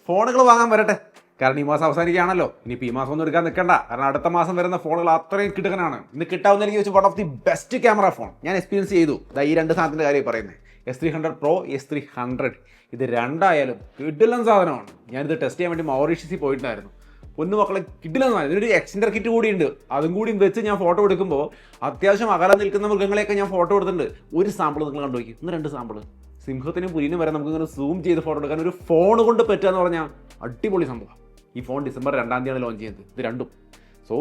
ഫോണുകൾ വാങ്ങാൻ വരട്ടെ. കാരണം ഈ മാസം അവസാനിക്കുകയാണല്ലോ. ഇനിയിപ്പോൾ ഈ മാസം ഒന്നും എടുക്കാൻ നിൽക്കണ്ട. കാരണം അടുത്ത മാസം വരുന്ന ഫോണുകൾ അത്രയും കിടുക്കനാണ്. ഇന്ന് കിട്ടാവുന്ന എനിക്ക് വെച്ച് one of the best camera phone ഞാൻ എക്സ്പീരിയൻസ് ചെയ്തു. ഈ രണ്ട് സാധനത്തിൻ്റെ കാര്യം പറയുന്നത് S300 Pro, S300 ഇത് രണ്ടായാലും കിടിലൻ സാധനമാണ്. ഞാനിത് ടെസ്റ്റ് ചെയ്യാൻ വേണ്ടി മൗറീഷ്യസിൽ പോയിട്ടുണ്ടായിരുന്നു. ഒന്ന് മക്കളെ കിടിലൻ സാധനം. ഇതിനൊരു എക്സ്റ്റൻഡർ കിറ്റ് കൂടിയുണ്ട്. അതും കൂടി വെച്ച് ഞാൻ ഫോട്ടോ എടുക്കുമ്പോൾ അത്യാവശ്യം അകലം നിൽക്കുന്ന മൃഗങ്ങളെയൊക്കെ ഞാൻ ഫോട്ടോ എടുത്തിട്ടുണ്ട്. ഒരു സാമ്പിൾ നിങ്ങൾ കണ്ടു നോക്കി, ഒന്ന് രണ്ട് സാമ്പിൾ. സിംഹത്തിനും പുലിനും വരെ നമുക്ക് ഇങ്ങനെ സൂം ചെയ്ത് ഫോട്ടോ എടുക്കാൻ ഒരു ഫോൺ കൊണ്ട് പറ്റുക എന്ന് പറഞ്ഞാൽ അടിപൊളി സംഭവം. ഈ ഫോൺ ഡിസംബർ 2-ാം തീയതിയാണ് ലോഞ്ച് ചെയ്യുന്നത്. ഇത് രണ്ടും. സോ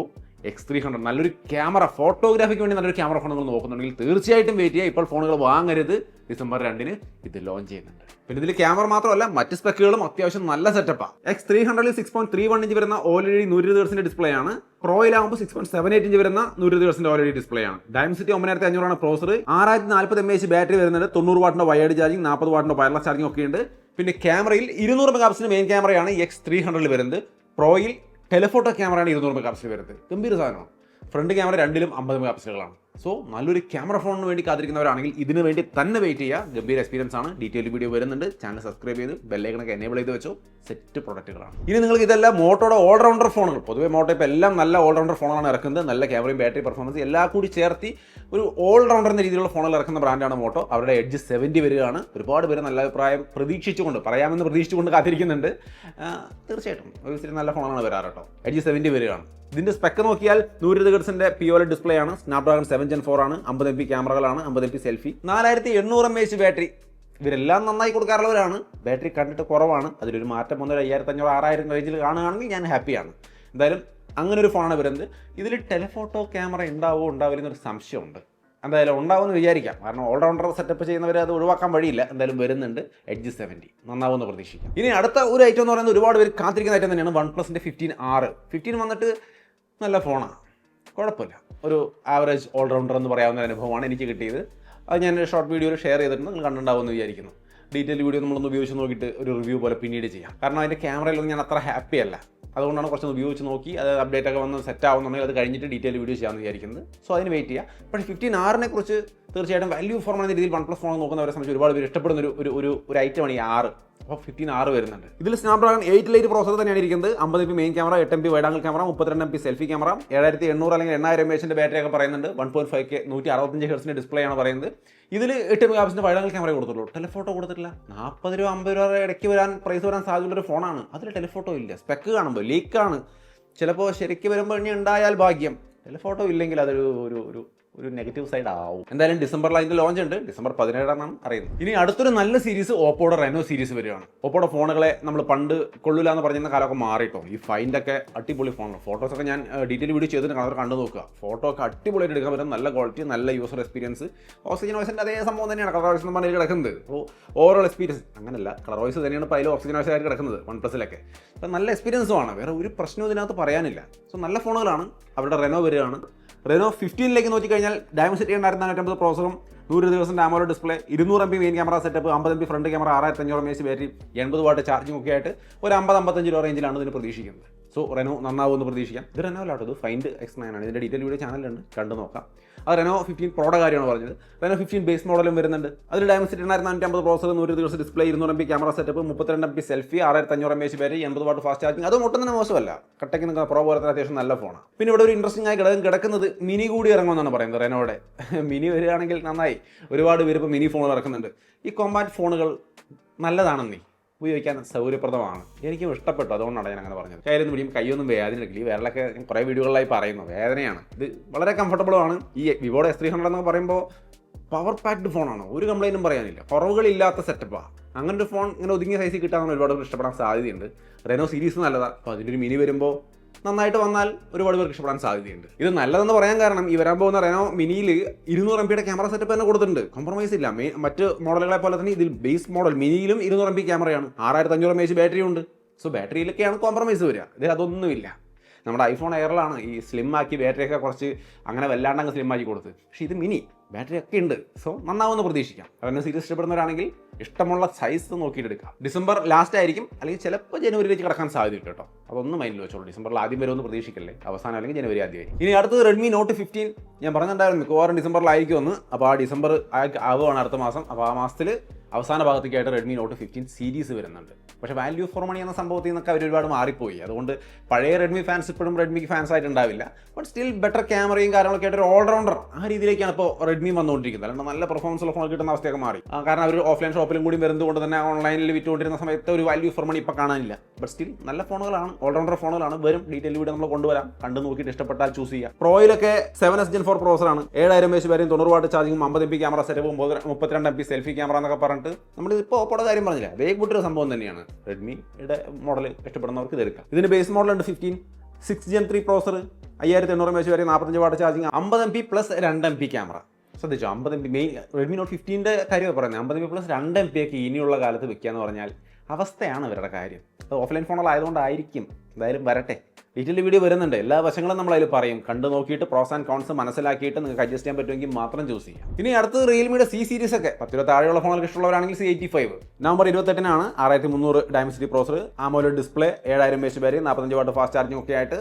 X300 നല്ലൊരു ക്യാമറ, ഫോട്ടോഗ്രാഫിക്ക് വേണ്ടി നല്ലൊരു ക്യാമറ ഫോൺ നിങ്ങൾ നോക്കുന്നുണ്ടെങ്കിൽ തീർച്ചയായിട്ടും വെയിറ്റ് ചെയ്യുക. ഇപ്പോൾ ഫോണുകൾ വാങ്ങരുത്. ഡിസംബർ 2-ന് ഇത് ലോഞ്ച് ചെയ്യുന്നുണ്ട്. പിന്നെ ഇതിൽ ക്യാമറ മാത്രമല്ല മറ്റ് സ്പെക്കുകളും അത്യാവശ്യം നല്ല സെറ്റപ്പാണ്. X300 6.31 ഇഞ്ച് വരുന്ന OLED 120 ഹെർട്സിന്റെ ഡിസ്പ്ലേ ആണ്. പ്രോയിലാകുമ്പോൾ 6.78 ഇഞ്ച് വരുന്ന 120 ഹെർട്സിന്റെ OLED ഡിസ്പ്ലേ ആണ്. Dimensity 9500 ആണ് പ്രോസർ. 6040 mAh ബാറ്ററി വരുന്നുണ്ട്. 90 വാട്ടിന്റെ വയേർഡ് ചാർജിങ്, 40 വാട്ടിന്റെ വയർലെസ് ചാർജിങ് ഒക്കെ ഉണ്ട്. പിന്നെ ക്യാമറയിൽ 200 മെഗാപിക്സലിന്റെ മെയിൻ ക്യാമറയാണ് X300 വരുന്നത്. പ്രോയിൽ ടെലിഫോട്ടോ ക്യാമറയാണ് 200 മെഗാപിക്സൽ വരുന്നത്. ഗംഭീര സാധനമാണ്. ഫ്രണ്ട് ക്യാമറ രണ്ടിലും 50 മെഗാപിക്സലുകളാണ്. സോ നല്ലൊരു ക്യാമറ ഫോണിന് വേണ്ടി കാത്തിരിക്കുന്നവരാണെങ്കിൽ ഇതിന് വേണ്ടി തന്നെ വെയിറ്റ് ചെയ്യുക. ഗംഭീര എക്സ്പീരിയൻസ് ആണ്. ഡീറ്റെയിൽ വീഡിയോ വരുന്നുണ്ട്. ചാനൽ സബ്സ്ക്രൈബ് ചെയ്ത് ബെല്ലൈക്കണൊക്കെ എനേബിൾ ചെയ്ത് വെച്ചോ. സെറ്റ് പ്രൊഡക്റ്റുകളാണ്. ഇനി നിങ്ങൾക്ക് ഇതെല്ലാം മോട്ടോയുടെ ഓൾറൗണ്ടർ ഫോണുകൾ. പൊതുവേ മോട്ടോ ഇപ്പോൾ എല്ലാം നല്ല ഓൾറൗണ്ടർ ഫോണാണ് ഇറക്കുന്നത്. നല്ല ക്യാമറയും ബാറ്ററി പെർഫോമൻസ് എല്ലാം കൂടി ചേർത്തി ഒരു ഓൾറൗണ്ടർ എന്ന രീതിയിലുള്ള ഫോണുകൾ ഇറക്കുന്ന ബ്രാൻഡാണ് മോട്ടോ. അവരുടെ Edge 70 വരികയാണ്. ഒരുപാട് പേര് നല്ല അഭിപ്രായം പറയാമെന്ന് പ്രതീക്ഷിച്ചുകൊണ്ട് കാത്തിരിക്കുന്നുണ്ട്. തീർച്ചയായിട്ടും ഒരു നല്ല ഫോണാണ് വരാറ് കേട്ടോ. Edge 70 വരികയാണ്. ഇതിൻ്റെ സ്പെക്ക് നോക്കിയാൽ 120 ഹെർട്സിന്റെ POLED ഡിസ്പ്ലേ ആണ്. സ്നാപ്ഡ്രാഗൺ 7 Gen 4 ആണ്. 50 MP ക്യാമറകളാണ്. 50 MP selfie. 4800 mAh battery. ഇവരെല്ലാം നന്നായി കൊടുക്കാറുള്ളവരാണ്. ബാറ്ററി കണ്ടിട്ട് കുറവാണ്. അതിലൊരു മാറ്റം വന്നൊരു 5500-6000 റേഞ്ചിൽ കാണുകയാണെങ്കിൽ ഞാൻ ഹാപ്പിയാണ്. എന്തായാലും അങ്ങനെ ഒരു ഫോണാണ് വരുന്നത്. ഇതിൽ ടെലിഫോട്ടോ ക്യാമറ ഉണ്ടാവില്ല എന്നൊരു സംശയമുണ്ട്. എന്തായാലും ഉണ്ടാവുമെന്ന് വിചാരിക്കാം. കാരണം ഓൾറൗണ്ടർ സെറ്റപ്പ് ചെയ്യുന്നവർ അത് ഒഴിവാക്കാൻ വഴിയില്ല. എന്തായാലും വരുന്നുണ്ട് Edge 70. നന്നാവുമെന്ന് പ്രതീക്ഷിക്കാം. ഇനി അടുത്ത ഒരു ഐറ്റം എന്ന് പറയുന്നത് ഒരുപാട് പേര് കാത്തിരിക്കുന്ന ഐറ്റം തന്നെയാണ് OnePlusന്റെ 15R. 15 വന്നിട്ട് നല്ല ഫോണാണ്, കുഴപ്പമില്ല. ഒരു ആവറേജ് ഓൾറൗണ്ടർ എന്ന് പറയാവുന്ന അനുഭവമാണ് എനിക്ക് കിട്ടിയത്. അത് ഞാൻ ഷോർട്ട് വീഡിയോയിൽ ഷെയർ ചെയ്തിട്ടുണ്ട്. നിങ്ങൾ കണ്ടിട്ടുണ്ടാവുമെന്ന് വിചാരിക്കുന്നു. ഡീറ്റെയിൽ വീഡിയോ നമ്മളൊന്ന് ഉപയോഗിച്ച് നോക്കിയിട്ട് ഒരു റിവ്യൂ പോലെ പിന്നീട് ചെയ്യാം. കാരണം അതിൻ്റെ ക്യാമറയിലൊന്നും ഞാൻ അത്ര ഹാപ്പി അല്ല. അതുകൊണ്ടാണ് കുറച്ചൊന്ന് ഉപയോഗിച്ച് നോക്കി അത് അപ്ഡേറ്റ് ഒക്കെ വന്ന് സെറ്റ് ആവുന്നുണ്ടെങ്കിൽ അത് കഴിഞ്ഞിട്ട് ഡീറ്റെയിൽ വീഡിയോ ചെയ്യാമെന്ന് വിചാരിക്കുന്നത്. സോ അതിന് വെയിറ്റ് ചെയ്യാം. പക്ഷേ 15R കുറിച്ച് തീർച്ചയായിട്ടും വാല്യൂ ഫോർ എന്ന രീതിയിൽ OnePlus ഫോൺ നോക്കുന്നവരെ സംബന്ധിച്ച് ഒരുപാട് പേര് ഇഷ്ടപ്പെടുന്ന ഒരു ഐറ്റമാണ് ഈ 6. അപ്പോൾ 15R വരുന്നുണ്ട്. ഇതിൽ സ്നാപ്ഡ്രാഗൺ 8 ലൈറ്റ് പ്രോസസർ തന്നെയാണ് ഇരിക്കുന്നത്. 50 MP main camera, 8 MP wide angle camera, 32 MP selfie camera, 7800 അല്ലെങ്കിൽ 8000 mAh ബാറ്ററി ഒക്കെ പറയുന്നുണ്ട്. 1.5K 165 ഹെർട്സിന്റെ ഡിസ്പ്ലേ ആണ് പറയുന്നത്. ഇതിൽ 8 മെഗാപിക്സലിന്റെ വൈഡ് ആംഗിൾ ക്യാമറ കൊടുത്തുള്ളൂ. ടെലിഫോട്ടോ കൊടുത്തിട്ടില്ല. 40 രൂപ 50 രൂപ ഇടയ്ക്ക് പ്രൈസ് വരാൻ സാധ്യതയുള്ളൊരു ഫോണാണ്. അതിൽ ടെലിഫോട്ടോ ഇല്ല. സ്പെക്ക് കാണുമ്പോൾ ലീക്കാണ്. ചിലപ്പോൾ ശരിക്കും വരുമ്പോൾ ഇനി ഉണ്ടായാൽ ഭാഗ്യം. ടെലിഫോട്ടോ ഇല്ലെങ്കിൽ അതൊരു ഒരു നെഗറ്റീവ് സൈഡ് ആവും. എന്തായാലും ഡിസംബറിൽ അതിൻ്റെ ലോഞ്ച് ഉണ്ട്. ഡിസംബർ 17 അറിയുന്നത്. ഇനി അടുത്തൊരു നല്ല സീരീസ് ഓപ്പോയുടെ റെനോ സീരീസ് വരികയാണ്. ഓപ്പോയുടെ ഫോണുകളെ നമ്മൾ പണ്ട് കൊള്ളില്ല എന്ന് പറഞ്ഞിരുന്ന കാലമൊക്കെ മാറിയിട്ടോ. ഈ ഫൈൻഡൊക്കെ അടിപൊളി ഫോണാണ്. ഫോട്ടോസൊക്കെ ഞാൻ ഡീറ്റെയിൽ വീഡിയോ ചെയ്തിട്ട് അവർ കണ്ടു നോക്കുക. ഫോട്ടോ ഒക്കെ അടിപൊളിയായിട്ട് എടുക്കാൻ പറ്റും. നല്ല ക്വാളിറ്റി, നല്ല യൂസർ എക്സ്പീരിയൻസ്. ഓക്സിജൻ വോയ്സിൻ്റെ അതേ സംഭവം തന്നെയാണ് കളർ വോയ്സ് എന്ന് പറഞ്ഞാൽ കിടക്കുന്നത്. അപ്പോൾ ഓവറോൾ എക്സ്പീരിയൻസ് അങ്ങനെയല്ല, കളർ വോയ്സ് തന്നെയാണ് ഇപ്പോൾ അതിൽ ഓക്സിജൻ വോയ്സ് ആയിട്ട് കിടക്കുന്നത് OnePlusലൊക്കെ. അപ്പോൾ നല്ല എക്സ്പീരിയൻസുമാണ്. വേറെ ഒരു പ്രശ്നവും ഇതിനകത്ത് പറയാനില്ല. സോ നല്ല ഫോണുകളാണ്. അവരുടെ റെനോ വരികയാണ്. റെനോ 15 നോക്കിക്കഴിഞ്ഞാൽ Dimensity 2450 പ്രോസറും 120 ഹെർട്സിന്റെ AMOLED display, 200 MP main camera setup, 50 MP front camera, 6500 mAh battery, 80 watt charging ഒക്കെ ആയിട്ട് ഒരു 50-55 രൂപ റേഞ്ചിലാണ് ഇതിന് പ്രതീക്ഷിക്കുന്നത്. സോ റെനോ നന്നാവുമെന്ന് പ്രതീക്ഷിക്കാം. ഇത് റെനോ അല്ലാട്ടോ, ഇത് ഫൈൻഡ് X9 ആണ്. ഇതിൻ്റെ ഡീറ്റെയിൽ വീഡിയോ ചാനലുണ്ട്, കണ്ടു നോക്കാം. അത് റെനോ 15 പ്രോയുടെ കാര്യമാണ് പറഞ്ഞത്. റെനോ 15 ബേസ് മോഡലും വരുന്നുണ്ട്. അതിൽ Dimensity 2450 processor, 120 hertz display, 200 MP camera setup, 32 MP selfie, 6500 mAh battery, 80 what fast charging. അതും ഒട്ടും തന്നെ മോശമല്ല. കട്ടയ്ക്ക് നിൽക്കുന്ന പ്രോ പോലത്തെ അത്യാവശ്യം നല്ല ഫോണാണ്. പിന്നെ ഇവിടെ ഒരു ഇൻട്രസ്റ്റിംഗ് ആയി ഘടകം കിടക്കുന്നത് മിനി കൂടി ഇറങ്ങുമെന്നാണ് പറയുന്നത്. റെനോയുടെ മിനി വരികയാണെങ്കിൽ നന്നായി. ഒരുപാട് പേര് ഇപ്പോൾ മിനി ഫോണുകൾ ഇറക്കുന്നുണ്ട്. ഈ കോമ്പാക്ട് ഫോണുകൾ നല്ലതാണെന്നേ, ഉപയോഗിക്കാൻ സൗകര്യപ്രദമാണ്. എനിക്കും ഇഷ്ടപ്പെട്ടു. അതുകൊണ്ടാണ് ഞാൻ അങ്ങനെ പറഞ്ഞത്. കയ്യിലൊന്നും പിടിയും കൈയൊന്നും വേദന എടുക്കില്ല. ഈ വിരലൊക്കെ കുറേ വീഡിയോകളിലായി പറയുന്നു വേദനയാണ്. ഇത് വളരെ കംഫർട്ടബിളാണ്. ഈ വിവോയുടെ S300 എന്നൊക്കെ പറയുമ്പോൾ പവർ പാക്ഡ് ഫോണാണ്. ഒരു കംപ്ലൈൻറ്റും പറയാനില്ല. കുറവുകളില്ലാത്ത സെറ്റപ്പാണ്. അങ്ങനെ ഒരു ഫോൺ ഇങ്ങനെ ഒതുങ്ങിയ സൈസിൽ കിട്ടാമെന്ന് ഒരുപാട് പേർ ഇഷ്ടപ്പെടാൻ സാധ്യതയുണ്ട്. റെനോ സീരീസ് നല്ലതാണ്. അപ്പോൾ അതിൻ്റെ ഒരു മിനി വരുമ്പോൾ നന്നായിട്ട് വന്നാൽ ഒരുപാട് പേർക്ക് ഇഷ്ടപ്പെടാൻ സാധ്യതയുണ്ട്. ഇത് നല്ലതെന്ന് പറയാൻ കാരണം ഈ വരാൻ പോകുന്ന റെനോ മിനിയിൽ 200 MP ക്യാമറ സെറ്റപ്പ് തന്നെ കൊടുത്തിട്ടുണ്ട്. കോംപ്രമൈസ് ഇല്ല. മറ്റ് മോഡലുകളെ പോലെ തന്നെ ഇതിൽ ബേസ് മോഡൽ മിനിയിലും 200 MP ക്യാമറയാണ്. 6500 mAh ബാറ്ററി ഉണ്ട്. സോ ബാറ്ററിയിലൊക്കെയാണ് കോംപ്രമൈസ് വരിക. ഇതിൽ അതൊന്നുമില്ല. നമ്മുടെ ഐഫോൺ എയറിലാണ് ഈ സ്ലിം ആക്കി ബാറ്ററിയൊക്കെ കുറച്ച് അങ്ങനെ വല്ലാണ്ടങ്ങ് സ്ലിം ആക്കി കൊടുത്ത്. പക്ഷേ ഇത് മിനി ബാറ്ററി ഒക്കെ ഉണ്ട്. സോ നന്നാവുമെന്ന് പ്രതീക്ഷിക്കാം. റെനോ സീരീസ് ഇഷ്ടപ്പെടുന്നവരാണെങ്കിൽ ഇഷ്ടമുള്ള സൈസ് നോക്കിയിട്ട് എടുക്കാം. ഡിസംബർ ലാസ്റ്റ് ആയിരിക്കും, അല്ലെങ്കിൽ ചിലപ്പോൾ ജനുവരിയിലേക്ക് കിടക്കാൻ സാധ്യതയുണ്ട് കേട്ടോ. അതൊന്നും മൈൻഡിൽ വെച്ചോളൂ. ഡിസംബറിൽ ആദ്യം വരുമെന്ന് പ്രതീക്ഷിക്കല്ലേ. അവസാനം അല്ലെങ്കിൽ ജനുവരി ആദ്യമായിരിക്കും. ഇനി അടുത്തത് Redmi Note 15. ഞാൻ പറഞ്ഞിട്ടുണ്ടായിരുന്നു മിക്കവാറും ഡിസംബറിലായിരിക്കുമെന്ന്. അപ്പോൾ ആ ഡിസംബർ ആവുകയാണ് അടുത്ത മാസം. അപ്പോൾ ആ മാസത്തിൽ അവസാന ഭാഗത്തേക്കായിട്ട് റെഡ്മി നോട്ട് 15 സീരീസ് വരുന്നുണ്ട്. പക്ഷേ വാല്യൂ ഫോർ മണി എന്ന സംഭവത്തിൽ നിന്നൊക്കെ അവർ ഒരുപാട് മാറിപ്പോയി. അതുകൊണ്ട് പഴയ റെഡ്മി ഫാൻസ് ഇപ്പോഴും റെഡ്മിക്ക് ഫാൻസ് ആയിട്ടുണ്ടാവില്ല. ബട്ട് സ്റ്റിൽ ബെറ്റർ ക്യാമറയും കാര്യങ്ങളൊക്കെ ആയിട്ട് ഒരു ഓൾറൗണ്ടർ ആ രീതിയിലേക്കാണ് ഇപ്പോൾ റെഡ്മി വന്നുകൊണ്ടിരിക്കുന്നത്. അല്ലാണ്ട് നല്ല പെർഫോമൻസ് ഉള്ള ഫോൺ കിട്ടുന്ന അവസ്ഥയൊക്കെ മാറി. കാരണം അവർ ഓഫ്ലൈൻ ഷോപ്പിലും കൂടി വരുന്നത് കൊണ്ട് തന്നെ ഓൺലൈനിൽ വിറ്റുകൊണ്ടിരുന്ന സമയത്ത് ഒരു വാല്യൂ ഫോർ മണി ഇപ്പോൾ കാണാനില്ല. ബട്ട് സ്റ്റിൽ നല്ല ഫോണുകളാണ്, ഓൾറൗണ്ടർ ഫോണുകളാണ്. വരും ഡീറ്റെയിൽ വീഡിയോ നമ്മൾ കൊണ്ടുവരാം, കണ്ടു നോക്കിയിട്ട് ഇഷ്ടപ്പെട്ടാൽ ചൂസ് ചെയ്യാം. പ്രോയിലൊക്കെ 7S Gen 4 പ്രോസറാണ്, 7000 mAh വരെയും 90 വാട്ട് ചാർജിങ്ങും 50 MP ക്യാമറ സെറ്റപ്പും 32 MP സെൽഫി ക്യാമറ എന്നൊക്കെ പറഞ്ഞിട്ട് നമ്മൾ ഇപ്പോൾ ഓപ്പോടെ കാര്യം പറഞ്ഞില്ല, വേഗ് ബുട്ടൊരു സംഭവം തന്നെയാണ്. റെഡ്മിയുടെ മോഡൽ ഇഷ്ടപ്പെടുന്നവർക്ക് ഇതെടുക്കാം. ഇതിന് ബേസ് മോഡലുണ്ട് 15 6 Gen 3 പ്രോസർ, 5800 mAh വരെ 45 what charging, 50 MP plus 2 MP camera. ശ്രദ്ധിച്ചോ, 50 MP മെയിൻ റെഡ്മി നോട്ട് 15ന്റെ കാര്യമാണ് പറയുന്നത്. 50 MP പ്ലസ് 2 MP ഒക്കെ ഇനിയുള്ള കാലത്ത് വെക്കുക എന്ന് പറഞ്ഞാൽ അവസ്ഥയാണ് ഇവരുടെ കാര്യം. അത് ഓഫ്ലൈൻ ഫോണുകളായതുകൊണ്ടായിരിക്കും. എന്തായാലും വരട്ടെ, ഡീറ്റെയിൽ വീഡിയോ വരുന്നുണ്ട്, എല്ലാ വശങ്ങളും നമ്മൾ അതിൽ പറയും. കണ്ടു നോക്കിയിട്ട് പ്രോസ് ആൻഡ് കോൺസ് മനസ്സിലാക്കിയിട്ട് നിങ്ങൾക്ക് അഡ്ജസ്റ്റ് ചെയ്യാൻ പറ്റുമെങ്കിൽ മാത്രം ചൂസ് ചെയ്യാം. ഇനി അടുത്തത് റിയൽമിയുടെ C സീരീസ് ഒക്കെ 10 രൂപ താഴെയുള്ള ഫോണുകൾക്ക് ഇഷ്ടമുള്ളവരാണെങ്കിൽ C85 നവംബർ 28-നാണ് 6300 Dimensity processor, AMOLED display, 7000 mAh battery, 45 watt fast charging ഒക്കെ ആയിട്ട്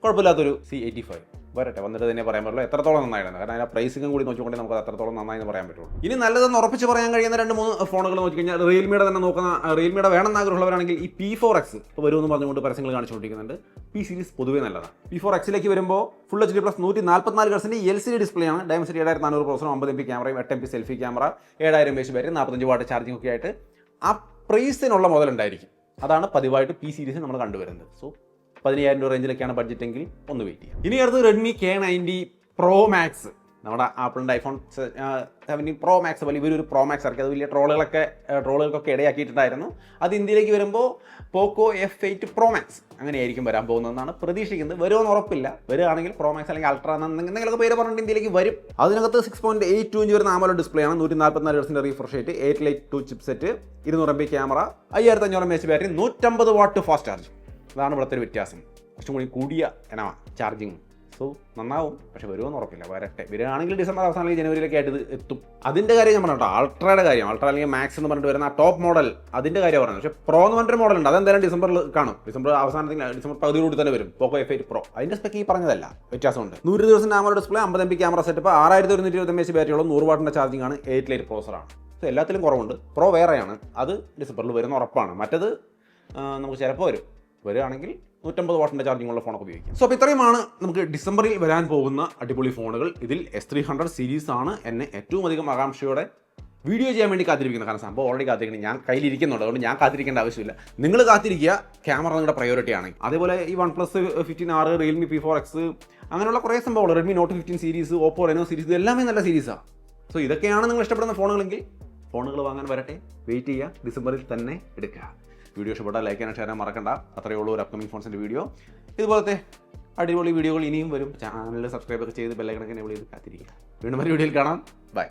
കുഴപ്പമില്ലാത്തൊരു C85 വരട്ടെ. വന്നിട്ട് തന്നെ പറയാൻ പറ്റുള്ളൂ എത്രത്തോളം നന്നായിരുന്നു. കാരണം അതിൻ്റെ പ്രൈസിങ്ങും കൂടി നോക്കിക്കൊണ്ട് നമുക്ക് അത്രത്തോളം നന്നായെന്ന് പറയാൻ പറ്റുള്ളൂ. ഇനി നല്ലതെന്ന് ഉറപ്പിച്ച് പറയാൻ കഴിയുന്ന 2-3 ഫോണുകൾ നോക്കിക്കഴിഞ്ഞാൽ റിയൽമിയുടെ തന്നെ നോക്കുന്ന, റിയൽമിയുടെ വേണമെന്ന് ആഗ്രഹമുള്ളവരാണെങ്കിൽ ഈ P4X ഇപ്പോൾ വരുമെന്ന് പറഞ്ഞുകൊണ്ട് പരസ്യങ്ങൾ കാണിച്ചുകൊണ്ടിരിക്കുന്നുണ്ട്. P സീരീസ് പൊതുവേ നല്ലതാണ്. P4Xലേക്ക് വരുമ്പോൾ full HD plus 144 Hz LCD display ആണ്, ഡയമൻസിറ്റി 7400 പ്രോസറും, 50 MP ക്യാമറയും, 8 MP selfie camera, 7000 mAh battery, 45 what charging ഒക്കെ ആയിട്ട് ആ പ്രൈസിനുള്ള മുതലുണ്ടായിരിക്കും. അതാണ് പതിവായിട്ട് P സീരീസ് നമ്മൾ കണ്ടുവരുന്നത്. സോ 10000 രൂപ റേഞ്ചിലൊക്കെയാണ് ബഡ്ജറ്റ് എങ്കിൽ ഒന്ന് വെയിറ്റ് ചെയ്യാം. ഇനി അടുത്ത് റെഡ്മി K90 Pro Max, നമ്മുടെ ആപ്പിളിൻ്റെ ഐഫോൺ 17 Pro Max പോലെ ഇവരൊരു Pro Max ഇറക്കി. അത് വലിയ ട്രോളുകൾക്കൊക്കെ ഇടയാക്കിയിട്ടുണ്ടായിരുന്നു. അത് ഇന്ത്യയിലേക്ക് വരുമ്പോൾ പോക്കോ F8 Pro Max അങ്ങനെയായിരിക്കും വരാൻ പോകുന്നതെന്നാണ് പ്രതീക്ഷിക്കുന്നത്. വരുമെന്ന് ഉറപ്പില്ല. വരികയാണെങ്കിൽ Pro Max അല്ലെങ്കിൽ അൾട്ര എന്തെങ്കിലുമൊക്കെ പേര് പറഞ്ഞിട്ട് ഇന്ത്യയിലേക്ക് വരും. അതിനകത്ത് 6.82 ഇഞ്ച് വരുന്ന AMOLED ഡിസ്പ്ലേ ആണ്, 144 Hz refresh rate, 8 Lite 2 chipset, 200 MP camera, 5500 mAh battery, 150 what fast charge. അതാണ് ഇവിടുത്തെ ഒരു വ്യത്യാസം. കുറച്ചും കൂടി കൂടിയ ചാർജിങ്. സോ നന്നാവും, പക്ഷെ വരുമെന്ന് ഉറപ്പില്ല. വരട്ടെ, വരികയാണെങ്കിൽ ഡിസംബർ അവസാനം അല്ലെങ്കിൽ ജനുവരിയിലൊക്കെ ആയിട്ട് ഇത് എത്തും. അതിൻ്റെ കാര്യം ഞാൻ പറഞ്ഞു കേട്ടോ, അൾട്രയുടെ കാര്യം. അൾട്ര അല്ലെങ്കിൽ മാക്സ് എന്ന് പറഞ്ഞിട്ട് വരുന്ന ആ ടോപ്പ് മോഡൽ, അതിൻ്റെ കാര്യം പറഞ്ഞത്. പക്ഷേ പ്രോ എന്ന് പറഞ്ഞൊരു മോഡൽ ഉണ്ട്, അതെന്തായാലും ഡിസംബറിൽ കാണും. ഡിസംബർ അവസാനത്തിൽ, ഡിസംബർ പകുതിയോട് തന്നെ വരും പോക്കോ F8 Pro. അതിൻ്റെ സ്പെക്ക് ഈ പറഞ്ഞതല്ല, വ്യത്യാസമുണ്ട്. 100 ദിവസം AMOLED display, 50 MP camera setup, 6120 mAh ബാറ്ററിയുള്ള 100 വാട്ടിൻ്റെ ചാർജിങ് ആണ്, 8 Lite പ്രോസറാണ്. സോ എല്ലാത്തിലും കുറവുണ്ട്. പ്രോ വേറെയാണ്, അത് ഡിസംബറിൽ വരുന്ന ഉറപ്പാണ്. മറ്റത് നമുക്ക് ചിലപ്പോൾ വരികയാണെങ്കിൽ 150 വാട്ടിൻ്റെ ചാർജിങ് ഉള്ള ഫോണൊക്കെ ഉപയോഗിക്കാം. സോ അപ്പോൾ ഇത്രയുമാണ് നമുക്ക് ഡിസംബറിൽ വരാൻ പോകുന്ന അടിപൊളി ഫോണുകൾ. ഇതിൽ S300 സീരീസ് ആണ് എന്നെ ഏറ്റവും അധികം ആകാംക്ഷയോടെ വീഡിയോ ചെയ്യാൻ വേണ്ടി കാത്തിരിക്കുന്നത്. കാരണം സംഭവം ഓൾറെഡി കാത്തിരിക്കണം, ഞാൻ കയ്യിലിരിക്കുന്നുണ്ട്. അതുകൊണ്ട് ഞാൻ കാത്തിരിക്കേണ്ട ആവശ്യമില്ല. നിങ്ങൾ കാത്തിരിക്കുക, ക്യാമറ നിങ്ങളുടെ പ്രയോറിറ്റി ആണെങ്കിൽ. അതേപോലെ ഈ OnePlus 15R, റിയൽമി P4X, അങ്ങനെയുള്ള കുറേ സംഭവങ്ങൾ, Redmi Note 15 series, Oppo Reno series, ഇതെല്ലാമേ നല്ല സീരീസാണ്. സോ ഇതൊക്കെയാണ് നിങ്ങൾ ഇഷ്ടപ്പെടുന്ന ഫോണുകളെങ്കിൽ ഫോണുകൾ വാങ്ങാൻ വരട്ടെ, വെയിറ്റ് ചെയ്യുക, ഡിസംബറിൽ തന്നെ എടുക്കുക. വീഡിയോ ഇഷ്ടപ്പെട്ടാൽ ലൈക്ക് ചെയ്യാൻ ഷെയർ ചെയ്യാൻ മറക്കണ്ട. അത്രയേ ഉള്ളൂ ഒരു അപ്കമിംഗ് ഫോൺസിൻ്റെ വീഡിയോ. ഇതുപോലത്തെ അടിപൊളി വീഡിയോകൾ ഇനിയും വരും. ചാനൽ സബ്സ്ക്രൈബ് ഒക്കെ ചെയ്ത് ബെല്ലൈക്കണൊക്കെ എനേബിൾ ചെയ്ത് കാത്തിരിക്കുക. വീണ്ടും ഒരു വീഡിയോയിൽ കാണാം. ബൈ.